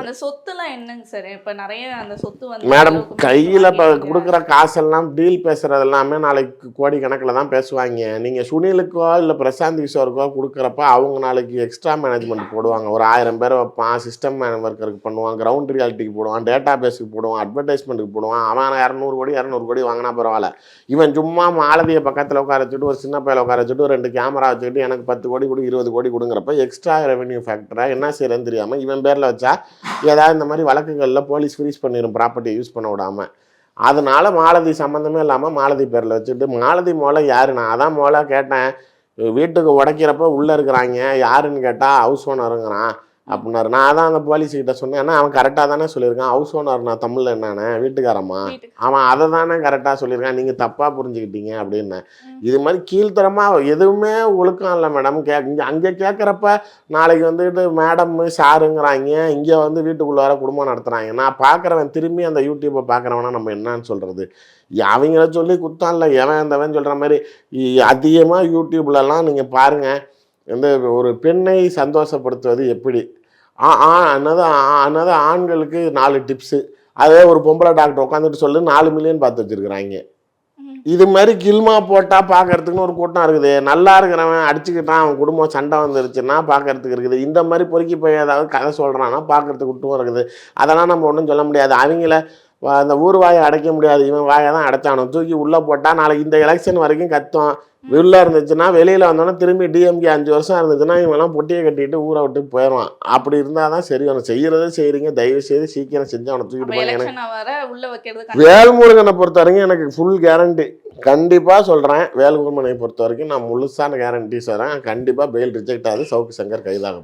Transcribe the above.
அந்த சொத்துலாம் என்னங்க சார்? இப்ப நெறைய அந்த சொத்து வந்து மேடம் கையில் இப்போ கொடுக்குற காசெல்லாம் டீல் பேசுகிறது எல்லாமே நாளைக்கு கோடி கணக்கில் தான் பேசுவாங்க. நீங்கள் சுனிலுக்கோ இல்லை பிரசாந்த் கிஷோருக்கோ கொடுக்குறப்ப அவங்க நாளைக்கு எக்ஸ்ட்ரா மேனேஜ்மெண்ட் போடுவாங்க. ஒரு 1000 பேர் வைப்பான், சிஸ்டம் ஒர்க்கருக்கு பண்ணுவான், கிரவுண்ட் ரியாலிட்டிக்கு போடுவான், டேட்டா பேஸுக்கு போடுவான், அட்வர்டைஸ்மெண்ட்டுக்கு போடுவான். அவன் 200 கோடி வாங்கினா பரவாயில்ல. இவன் சும்மா மாலதியை பக்கத்தில் உட்கார வச்சுட்டு ஒரு சின்ன பையில உட்கார வச்சுட்டு 2 கேமரா வச்சுக்கிட்டு எனக்கு 10 கோடி கொடு 20 கோடி கொடுங்குறப்ப எக்ஸ்ட்ரா ரெவன்யூ ஃபேக்டராக என்ன செய்யறதுன்னு தெரியாமல் இவன் பேரில் வச்சா ஏதாவது இந்த மாதிரி வழக்குகளில் போலீஸ் ஃப்ரீஸ் பண்ணிடும் ப்ராப்பர்ட்டி யூஸ் பண்ண விடாமல். அதனால மாலதி சம்மந்தமே இல்லாமல் மாலதி பேரில் வச்சுட்டு மாலதி மோளை யாரு? நான் அதான் மோளை கேட்டேன். வீட்டுக்கு உடைக்கிறப்ப உள்ளே இருக்கிறாங்க யாருன்னு கேட்டால் ஹவுஸ் ஓனருங்கிறான் அப்படின்னாரு. நான் தான் அந்த போலீஸ்கிட்ட சொன்னேன். ஏன்னா அவன் கரெக்டாக தானே சொல்லியிருக்கான். ஹவுஸ் ஓனர் நான் தமிழில் என்னன்னு வீட்டுக்காரம்மா அவன் அதை தானே கரெக்டாக சொல்லியிருக்கான். நீங்கள் தப்பாக புரிஞ்சுக்கிட்டீங்க அப்படின்னு. இது மாதிரி கீழ்த்தரமாக எதுவுமே ஒழுக்கம் இல்லை மேடம். அங்கே கேட்குறப்ப நாளைக்கு வந்துட்டு மேடம் சாருங்கிறாங்க, இங்கே வந்து வீட்டுக்குள்ளே வர குடும்பம் நடத்துகிறாங்க. நான் பார்க்குறவன் திரும்பி அந்த யூடியூப்பை பார்க்குறவனா நம்ம என்னன்னு சொல்கிறது? அவங்கள சொல்லி குத்தம் இல்லை, எவன் இந்தவன் சொல்கிற மாதிரி அதிகமாக யூடியூப்லலாம் நீங்கள் பாருங்கள். வந்து ஒரு பெண்ணை சந்தோஷப்படுத்துவது எப்படி, அதாவது ஆண்களுக்கு 4 டிப்ஸு, அதே ஒரு பொம்பளை டாக்டர் உட்காந்துட்டு சொல்லு 4 மில்லியன் பார்த்து வச்சுருக்குறாங்க. இது மாதிரி கில்மா போட்டால் பார்க்கறதுக்குன்னு ஒரு கூட்டம் இருக்குது. நல்லா இருக்கிறவன் அடிச்சுக்கிட்டான், அவன் குடும்பம் சண்டை வந்துருச்சுன்னா பார்க்கறதுக்கு இருக்குது. இந்த மாதிரி பொறுக்கி போய் ஏதாவது கதை சொல்கிறான்னா பார்க்கறதுக்கு விட்டும் இருக்குது. அதெல்லாம் நம்ம ஒன்றும் சொல்ல முடியாது. அவங்கள அந்த ஊர் வாயை அடைக்க முடியாது. இவன் வாயை தான் அடைச்சானும். தூக்கி உள்ளே போட்டால் நாளைக்கு இந்த எலெக்ஷன் வரைக்கும் கத்தும். உள்ளே இருந்துச்சுன்னா வெளியில் வந்தோன்னா திரும்பி டிஎம்கே 5 வருஷம் இருந்துச்சுன்னா இவெல்லாம் பொட்டியை கட்டிட்டு ஊரை விட்டு போயிடுவான். அப்படி இருந்தால் தான் சரி. அவனை செய்கிறதே செய்கிறீங்க, தயவு செய்து சீக்கிரம் செஞ்சு அவனை தூக்கிட்டு போய். எனக்கு வேல்முருகனை பொறுத்த வரைக்கும் எனக்கு ஃபுல் கேரண்டி கண்டிப்பாக சொல்கிறேன். வேல்முருகனை பொறுத்த வரைக்கும் நான் முழுசான கேரண்டி சொல்கிறேன். கண்டிப்பாக பெயில் ரிஜெக்ட் ஆகுது, சவுக்கு சங்கர் கைதாகும்.